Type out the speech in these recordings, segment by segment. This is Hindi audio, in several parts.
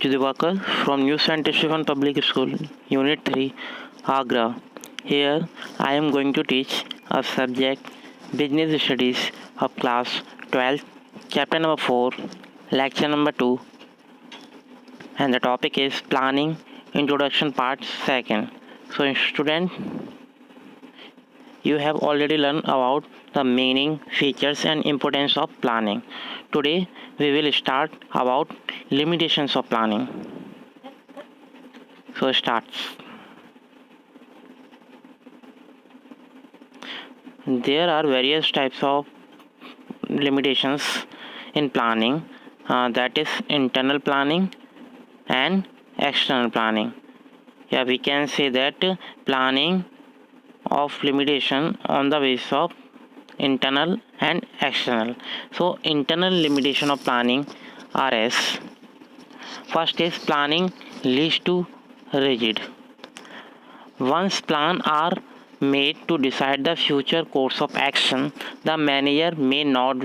Raju Divakar from New Saint Stephen Public School, Unit 3, Agra. Here I am going to teach a subject Business Studies of class 12, chapter number 4, lecture number 2, and the topic is Planning Introduction Part 2. So student, you have already learned about the meaning, features and importance of planning. Today we will start about limitations of planning. So starts. There are various types of limitations in planning, that is internal planning and external planning. Yeah, we can say that planning of limitation on the basis of internal and external. So internal limitation of planning are as first is planning leads to rigid. Once plans are made to decide the future course of action, the manager may not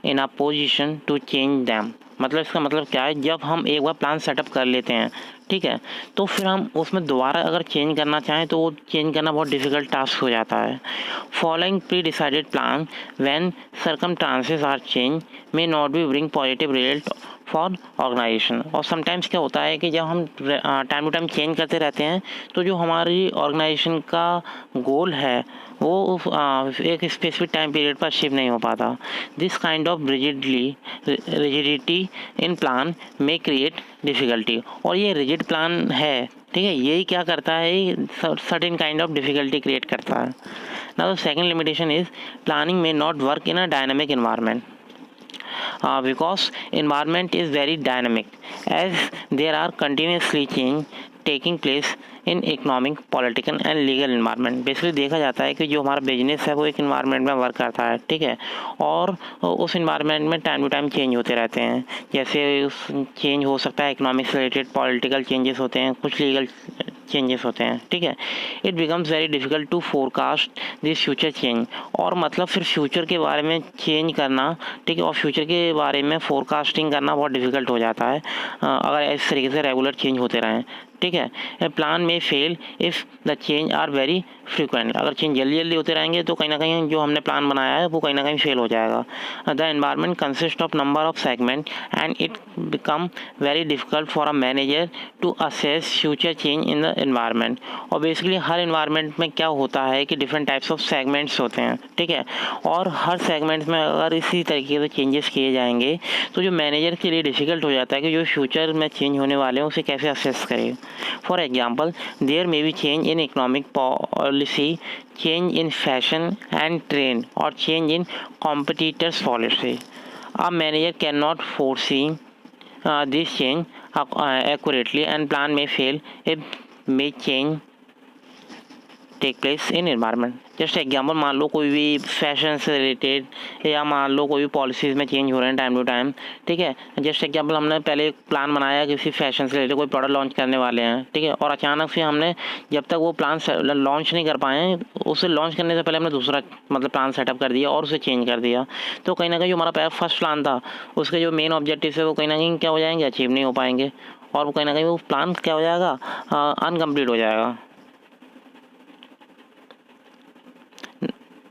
in a position to change them. मतलब इसका मतलब क्या है, जब हम एक बार प्लान सेटअप कर लेते हैं, ठीक है, तो फिर हम उसमें दोबारा अगर चेंज करना चाहें तो वो चेंज करना बहुत डिफ़िकल्ट टास्क हो जाता है. Following pre decided plan when circumstances are change may not be bring positive result for organization. और समटाइम्स क्या होता है कि जब हम टाइम टू टाइम चेंज करते रहते हैं तो जो हमारी ऑर्गेनाइजेशन का गोल है वो एक स्पेसिफिक टाइम पीरियड पर अचीव नहीं हो पाता. This kind of rigidity in plan में क्रिएट डिफ़िकल्टी. और ये रिजिड प्लान है, ठीक है, यही क्या करता है, certain kind of difficulty create करता है. Now the second limitation is planning में not work in a dynamic environment. Because environment is very dynamic as there are continuously change taking place in economic, political and legal environment. Basically देखा जाता है कि जो हमारा बिजनेस है वो एक इन्वायरमेंट में वर्क करता है, ठीक है, और उस इन्वायरमेंट में टाइम टू टाइम चेंज होते रहते हैं. जैसे चेंज हो सकता है इकोनॉमिक से रिलेटेड, पॉलिटिकल चेंजेस होते हैं, कुछ लीगल चेंजेस होते हैं, ठीक है. It becomes very difficult to forecast this future change. और मतलब फिर फ्यूचर के बारे में चेंज करना, ठीक है, और फ्यूचर के बारे में फोरकास्टिंग करना बहुत डिफ़िकल्ट हो जाता है अगर इस तरीके से रेगुलर चेंज होते रहें, ठीक है. प्लान में fail if the change are very frequent. अगर चेंज जल्दी जल्दी होते रहेंगे तो कहीं ना कहीं जो हमने प्लान बनाया है वो कहीं ना कहीं फेल हो जाएगा. The environment consist of number of segment and it become very difficult for a manager to assess future change in the environment. और बेसिकली हर एनवायरनमेंट में क्या होता है कि डिफरेंट टाइप्स ऑफ सेगमेंट्स होते हैं, ठीक है, और हर सेगमेंट्स में अगर इसी तरीके से चेंजेस किए जाएंगे तो जो मैनेजर के लिए डिफ़िकल्ट हो जाता है कि जो फ्यूचर में चेंज होने वाले हैं उसे कैसे असेस करें. For example, there may be change in economic policy, change in fashion and trend, or change in competitors' policy. A manager cannot foresee this change accurately and plan may fail if may change take place in environment. Just example, मान लो कोई भी फैशन से रिलेटेड या मान लो कोई भी पॉलिसीज़ में चेंज हो रहे हैं टाइम टू टाइम, ठीक है. जस्ट एग्जाम्पल, हमने पहले एक प्लान बनाया किसी फैशन से रिलेटेड कोई प्रोडक्ट लॉन्च करने वाले हैं, ठीक है, और अचानक से हमने जब तक वो प्लान लॉन्च नहीं कर पाए उसे लॉन्च करने से पहले हमने दूसरा मतलब प्लान सेटअप कर दिया और उसे चेंज कर दिया. तो कहीं ना कहीं जो हमारा फर्स्ट प्लान था उसके जो मेन ऑब्जेक्टिव है वो कहीं ना कहीं क्या हो जाएंगे, अचीव नहीं हो पाएंगे, और वो कहीं ना कहीं वो प्लान क्या हो जाएगा, अनकम्प्लीट हो जाएगा.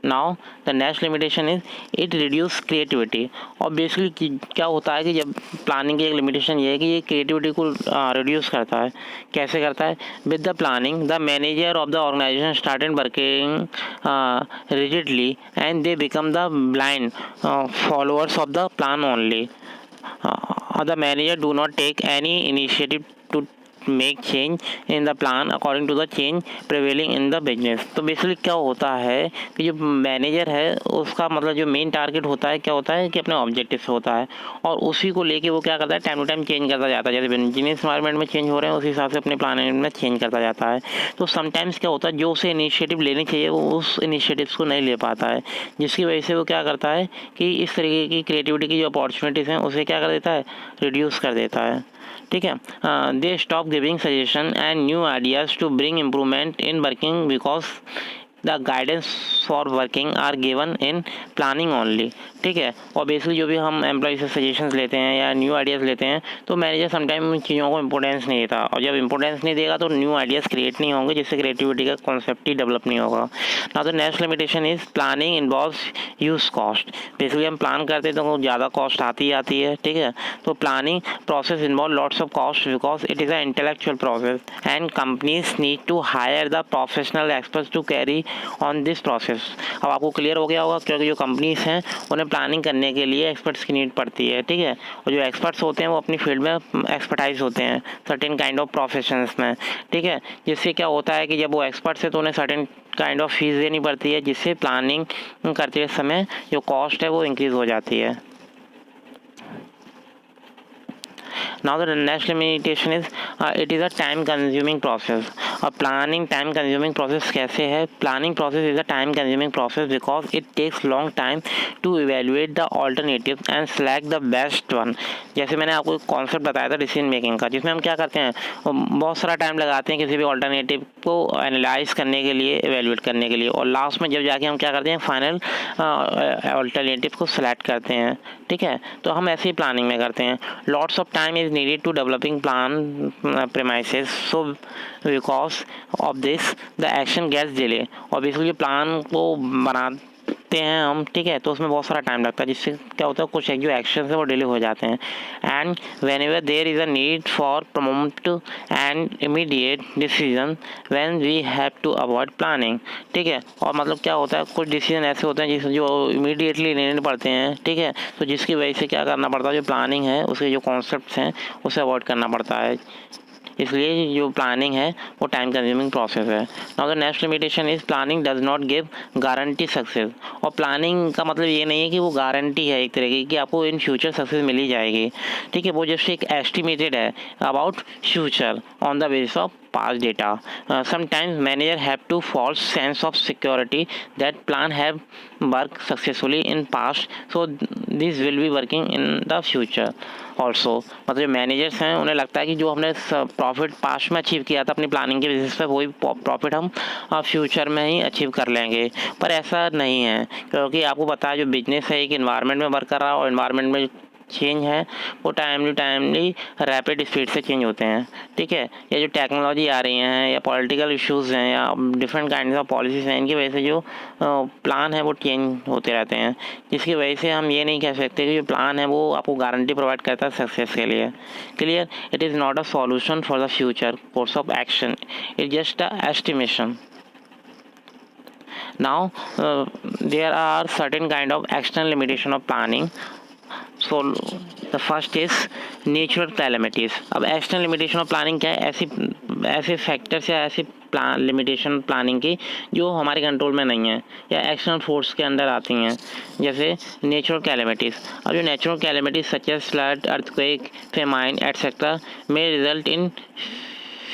Now the next limitation is it reduce creativity. और बेसिकली क्या होता है कि जब प्लानिंग की एक लिमिटेशन ये है कि ये क्रिएटिविटी को रिड्यूस करता है. कैसे करता है? With the planning the manager of the organization started working rigidly and they become the blind followers of the plan only. The manager do not take any initiative to make change in the plan according to the change prevailing in the business. तो बेसिकली क्या होता है कि जो मैनेजर है उसका मतलब जो मेन टारगेट होता है क्या होता है कि अपने ऑब्जेक्टिव होता है और उसी को लेके वो क्या करता है, टाइम टू टाइम चेंज करता जाता है. जैसे बिजनेस एनवायरनमेंट में चेंज हो रहे हैं उस हिसाब से अपने प्लान में चेंज करता जाता है. तो समटाइम्स क्या होता है, जो उसे इनिशिएटिव लेनी चाहिए वो उस इनिशिएटिव्स को नहीं ले पाता है, जिसकी वजह से वो क्या करता है कि इस तरीके की क्रिएटिविटी की जो अपॉर्चुनिटीज़ हैं उसे क्या कर देता है, रिड्यूस कर देता है, ठीक है. They stop giving suggestion and new ideas to bring improvement in working because the guidance for working are given in planning only. ठीक है। और बेसिकली जो भी हम एम्प्लॉय से सजेशंस लेते हैं या न्यू आइडियाज़ लेते हैं तो मैनेजर समटाइम चीज़ों को इंपॉर्टेंस नहीं देता, और जब इंपॉर्टेंस नहीं देगा तो न्यू आइडियाज़ क्रिएट नहीं होंगे, जिससे क्रिएटिविटी का कॉन्सेप्ट ही डेवलप नहीं होगा। Now the next limitation is planning involves use cost. Basically हम प्लान करते हैं तो ज़्यादा कॉस्ट आती है, ठीक है। तो planning process involve lots of cost because it is a intellectual process and companies need to hire the professional experts to carry on this process. अब आपको क्लियर हो गया होगा, क्योंकि जो कंपनीज हैं उन्हें प्लानिंग करने के लिए एक्सपर्ट्स की नीड पड़ती है, ठीक है। और जो एक्सपर्ट्स होते हैं वो अपनी फील्ड में एक्सपर्टाइज होते हैं सर्टेन काइंड ऑफ प्रोफेशंस में, ठीक है। जिससे क्या होता है कि जब वो एक्सपर्ट्स है तो उन्हें सर्टेन काइंड ऑफ फीस देनी पड़ती है, जिससे प्लानिंग करते समय जो कॉस्ट है वो इंक्रीज़ हो जाती है। Now the next limitation is it is a time consuming process. अब प्लानिंग टाइम कंज्यूमिंग प्रोसेस कैसे है? Planning process is a time consuming process because it takes long time to evaluate the alternative and select the best one. जैसे मैंने आपको एक कॉन्सेप्ट बताया था डिसीजन मेकिंग का, जिसमें हम क्या करते हैं, बहुत सारा टाइम लगाते हैं किसी भी ऑल्टरनेटिव को एनालाइज करने के लिए, इवेल्युएट करने के लिए, और लास्ट में जब जाके हम क्या करते हैं, फाइनल ऑल्टरनेटिव को सेलेक्ट करते हैं, ठीक है। तो हम ऐसे ही प्लानिंग में करते हैं। Lots of time is needed to developing plan premises, so because of this the action gets delay. और बेसिकली प्लान को बनाते हैं हम, ठीक है, तो उसमें बहुत सारा टाइम लगता है, जिससे क्या होता है कुछ जो एक्शन है वो डिले हो जाते हैं। And whenever there is a need for prompt and immediate decision when we have to avoid planning, ठीक है। और मतलब क्या होता है, कुछ डिसीजन ऐसे होते हैं जिस जो इमीडिएटली लेने पड़ते हैं, ठीक है, तो जिसकी वजह से क्या करना पड़ता है, जो प्लानिंग है उसके जो कॉन्सेप्ट्स हैं उसे अवॉइड करना पड़ता है। इसलिए जो प्लानिंग है वो टाइम कंज्यूमिंग प्रोसेस है। Now the next limitation is planning does not give guarantee success. और प्लानिंग का मतलब ये नहीं है कि वो गारंटी है एक तरीके की आपको इन फ्यूचर सक्सेस मिल ही जाएगी, ठीक है। वो जस्ट एक एस्टिमेटेड है about future on the basis of past data. Sometimes manager have to false sense of security that plan have worked successfully in past, so this will be working in the future also. मतलब जो मैनेजर्स हैं उन्हें लगता है कि जो हमने प्रॉफिट पास्ट में अचीव किया था अपनी प्लानिंग के बेसिस पे, वही प्रॉफिट हम फ्यूचर में ही अचीव कर लेंगे, पर ऐसा नहीं है, क्योंकि आपको पता है जो बिजनेस है एक इन्वायरमेंट में वर्क कर रहा है, और इन्वायरमेंट में चेंज है वो टाइमली रैपिड स्पीड से चेंज होते हैं, ठीक है। या जो टेक्नोलॉजी आ रही हैं या पॉलिटिकल इश्यूज़ हैं या डिफरेंट काइंड ऑफ पॉलिसीज़ हैं, इनकी वजह से जो प्लान है वो चेंज होते रहते हैं, जिसकी वजह से हम ये नहीं कह सकते कि जो प्लान है वो आपको गारंटी प्रोवाइड करता है सक्सेस के लिए। Clear? It is not a solution for the future course of action, it just a estimation. Now, there are certain kind of external limitation of planning. So the first is natural calamities. अब एक्सटर्नल लिमिटेशन ऑफ प्लानिंग क्या है? ऐसे फैक्टर्स या ऐसी लिमिटेशन प्लानिंग की जो हमारे कंट्रोल में नहीं है या एक्सटर्नल फोर्स के अंदर आती हैं, जैसे नेचुरल कैलेमिटीज़. अब जो natural calamities such as flood, earthquake, famine etcetera में result in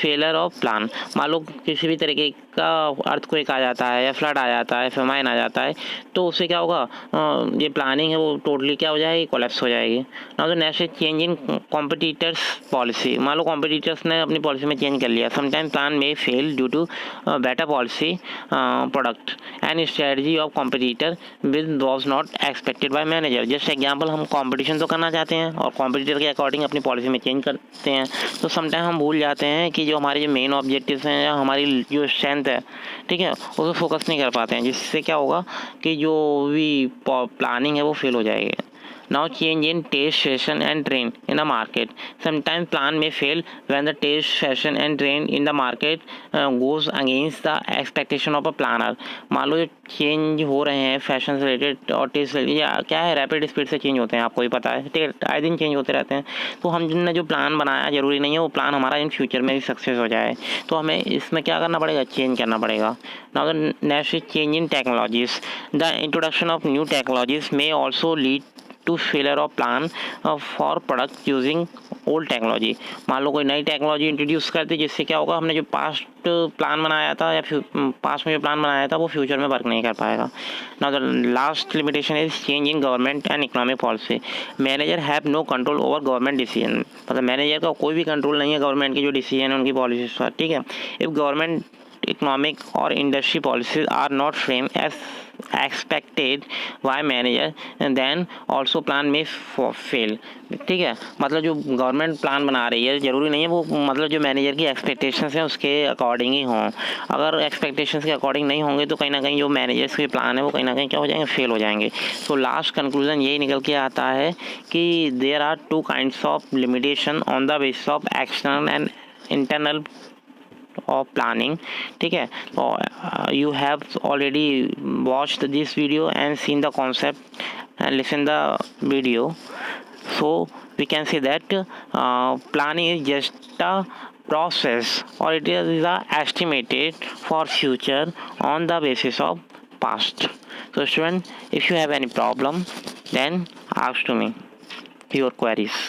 failure of plan. मान लो किसी भी तरीके का अर्थक्वेक आ जाता है या फ्लड आ जाता है, फेमाइन आ जाता है, तो उससे क्या होगा, ये प्लानिंग है वो टोटली क्या हो जाएगी, कोलैप्स हो जाएगी. Now the next change in competitors policy. मान लो कॉम्पिटिटर्स ने अपनी पॉलिसी में चेंज कर लिया. समटाइम प्लान में fail due to better policy, product and strategy of competitor with was not expected by manager. Just example, हम कॉम्पिटिशन तो करना चाहते हैं और कॉम्पिटिटर के अकॉर्डिंग अपनी पॉलिसी में चेंज करते हैं, तो समटाइम हम भूल जाते हैं कि जो हमारे जो मेन ऑब्जेक्टिव्स हैं या हमारी जो स्ट्रेंथ है, ठीक है, उस पर फोकस नहीं कर पाते हैं, जिससे क्या होगा कि जो भी प्लानिंग है वो फेल हो जाएगी. Now change in taste, fashion and trend in a market. Sometimes plan may fail when the taste, fashion and trend in the market goes against the expectation of a planner. मान लो चेंज हो रहे हैं फैशन से रिलेटेड और टेस्ट से या क्या है, रैपिड स्पीड से चेंज होते हैं, आपको ही पता है, ठीक है, आए दिन चेंज होते रहते हैं. तो हमने जो प्लान बनाया ज़रूरी नहीं है वो प्लान हमारा इन फ्यूचर में भी सक्सेस हो जाए, तो हमें इसमें क्या करना पड़ेगा, चेंज करना पड़ेगा. Now the next is change in technologies. The introduction of new technologies may also lead to failure of plan for product using old technology. मान लो कोई नई टेक्नोलॉजी इंट्रोड्यूस कर दी, जिससे क्या होगा, हमने जो पास्ट प्लान बनाया था या पास्ट में जो प्लान बनाया था वो फ्यूचर में वर्क नहीं कर पाएगा. Now the last limitation is change in government and economic policy. Manager have no control over government decision. मतलब मैनेजर का कोई भी कंट्रोल नहीं है गवर्नमेंट की जो डिसीजन है उनकी पॉलिसीज पर, ठीक है. If government economic or industry policies are not framed as expected by manager and then also plan may fail. ठीक है, मतलब जो गवर्नमेंट प्लान बना रही है ज़रूरी नहीं है वो मतलब जो मैनेजर की एक्सपेक्टेशंस हैं उसके अकॉर्डिंग ही हों. अगर एक्सपेक्टेशंस के अकॉर्डिंग नहीं होंगे तो कहीं ना कहीं जो मैनेजर्स के प्लान है वो कहीं ना कहीं क्या हो जाएंगे, फेल हो जाएंगे. तो लास्ट कंक्लूजन यही निकल के आता है कि there are two kinds of limitation on the basis of external and internal of planning. ठीक है, तो you have already watched this video and seen the concept and listen the video, so we can say that planning is just a process or it is a estimated for future on the basis of past. So student, if you have any problem then ask to me your queries.